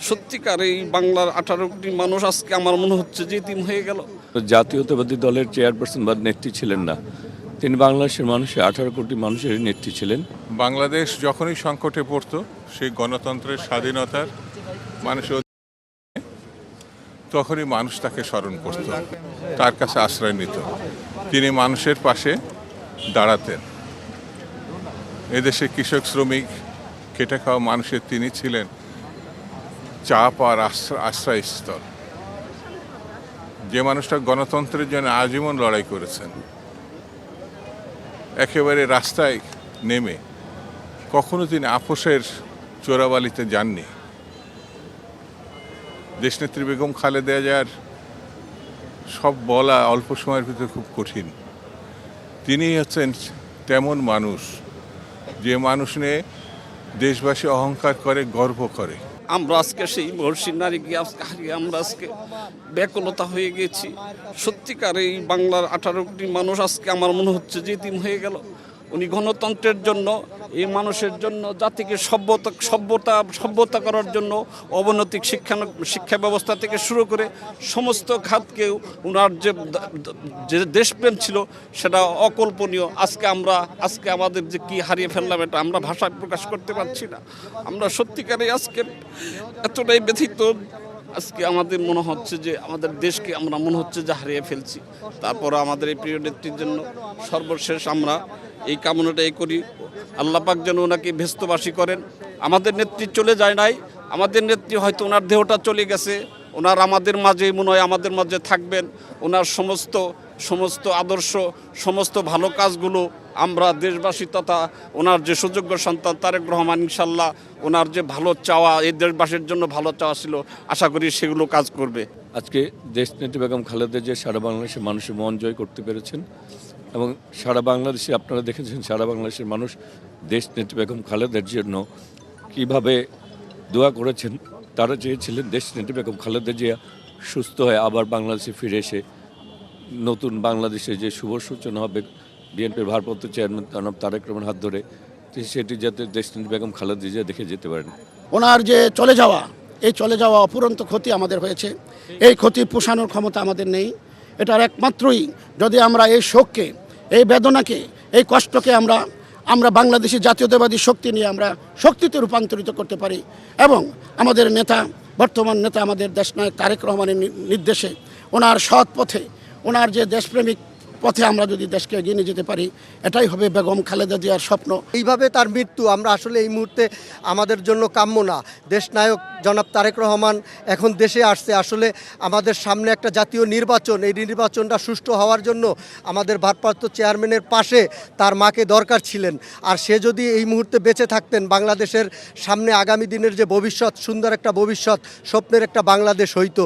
সত্যিকার এই বাংলার 18 কোটি মানুষ আজকে আমার মনে হচ্ছে যে এতিম হয়ে গেল। জাতীয়তাবাদী দলের চেয়ারপারসন বা নেত্রী ছিলেন না, তিনি বাংলাদেশের মানুষের 18 কোটি মানুষের নেত্রী ছিলেন। বাংলাদেশ যখনই সংকটে পড়তো, সেই গণতন্ত্রের স্বাধীনতার মানুষের তখনই মানুষ তাকে স্মরণ করত, তার কাছে আশ্রয় নিত, তিনি মানুষের পাশে দাঁড়াতেন। এদেশে কৃষক শ্রমিক খেটে খাওয়া মানুষের তিনি ছিলেন চাপ আর আশ্রয়স্থল। যে মানুষটা গণতন্ত্রের জন্য আজীবন লড়াই করেছেন, একেবারে রাস্তায় নেমে কখনো তিনি আপোষের চোরাবালিতে যাননি। দেশনেত্রী বেগম খালেদা জিয়ার সব বলা অল্প সময়ের ভিতরে খুব কঠিন। তিনি হচ্ছেন তেমন মানুষ যে মানুষ নিয়ে দেশবাসী অহংকার করে, গর্ব করে। আমরা আজকে সেই মহর্ষির নারী গিয়ে হারিয়ে আমরা আজকে ব্যাকুলতা হয়ে গেছি। সত্যিকার এই বাংলার 18 কোটি মানুষ আজকে আমার মনে হচ্ছে যে এতিম হয়ে গেল। উনি গণতন্ত্রের জন্য, এই মানুষের জন্য, জাতিকে সভ্যতা করার জন্য অবনতিক শিক্ষা ব্যবস্থা থেকে শুরু করে সমস্ত খাতকেও উনার যে দেশপ্রেম ছিল সেটা অকল্পনীয়। আজকে আমাদের যে কি হারিয়ে ফেললাম, এটা আমরা ভাষায় প্রকাশ করতে পারছি না। আমরা সত্যিকারে আজকে এতটাই ব্যথিত। আজকে আমাদের মনে হচ্ছে যে আমাদের দেশকে আমরা মনে হচ্ছে যে হারিয়ে ফেলছি। তারপর আমাদের এই প্রিয় নেত্রীর জন্য সর্বশেষ আমরা এই কামনাটাই করি, আল্লাহ পাক যেন ওনাকে ভেস্তবাসী করেন। আমাদের নেত্রী চলে যায় নাই, আমাদের নেত্রী হয়তো ওনার দেহটা চলে গেছে, ওনার আমাদের মাঝে মনে হয় আমাদের মাঝে থাকবেন। ওনার সমস্ত আদর্শ, সমস্ত ভালো কাজগুলো আমরা দেশবাসী তথা ওনার যে সুযোগ্য সন্তান তারেক রহমান, ইনশাল্লাহ ওনার যে ভালো চাওয়া, এই দেশবাসীর জন্য ভালো চাওয়া ছিল, আশা করি সেগুলো কাজ করবে। আজকে দেশনেত্রী বেগম খালেদা জিয়া সারা বাংলাদেশের মানুষের মন জয় করতে পেরেছেন এবং সারা বাংলাদেশে আপনারা দেখেছেন সারা বাংলাদেশের মানুষ দেশনেত্রী বেগম খালেদার জন্য কীভাবে দোয়া করেছেন। তারা চেয়েছিলেন দেশনেত্রী বেগম খালেদা জিয়া সুস্থ হয়ে আবার বাংলাদেশে ফিরে এসে নতুন বাংলাদেশে যে শুভ সূচনা হবে বিএনপির ভারপ্রাপ্ত চেয়ারম্যান জনাব তারেক রহমানের হাত ধরে, সেটি যাতে দেশনেত্রী বেগম খালেদা জিয়া দেখে যেতে পারেন। ওনার যে চলে যাওয়া অপুরন্ত ক্ষতি আমাদের হয়েছে, এই ক্ষতি পোষানোর ক্ষমতা আমাদের নেই। এটার একমাত্রই যদি আমরা এই শোককে, এই বেদনাকে, এই কষ্টকে আমরা বাংলাদেশি জাতীয়তাবাদী শক্তি নিয়ে আমরা শক্তিতে রূপান্তরিত করতে পারি এবং আমাদের বর্তমান নেতা আমাদের দেশনায়ক তারেক রহমানের নির্দেশে ওনার সৎ পথে, ওনার যে দেশপ্রেমিক পথে আমরা যদি দেশকে এগিয়ে নিয়ে যেতে পারি, এটাই হবে বেগম খালেদা জিয়ার স্বপ্ন। এইভাবে তার মৃত্যু আমরা আসলে এই মুহূর্তে আমাদের জন্য কাম্য না। দেশনায়ক জনাব তারেক রহমান এখন দেশে আসছে, আসলে আমাদের সামনে একটা জাতীয় নির্বাচন, এই নির্বাচনটা সুষ্ঠু হওয়ার জন্য আমাদের ভারপ্রাপ্ত চেয়ারম্যানের পাশে তার মাকে দরকার ছিলেন। আর সে যদি এই মুহূর্তে বেঁচে থাকতেন, বাংলাদেশের সামনে আগামী দিনের যে ভবিষ্যৎ, সুন্দর একটা ভবিষ্যৎ, স্বপ্নের একটা বাংলাদেশ হইতো।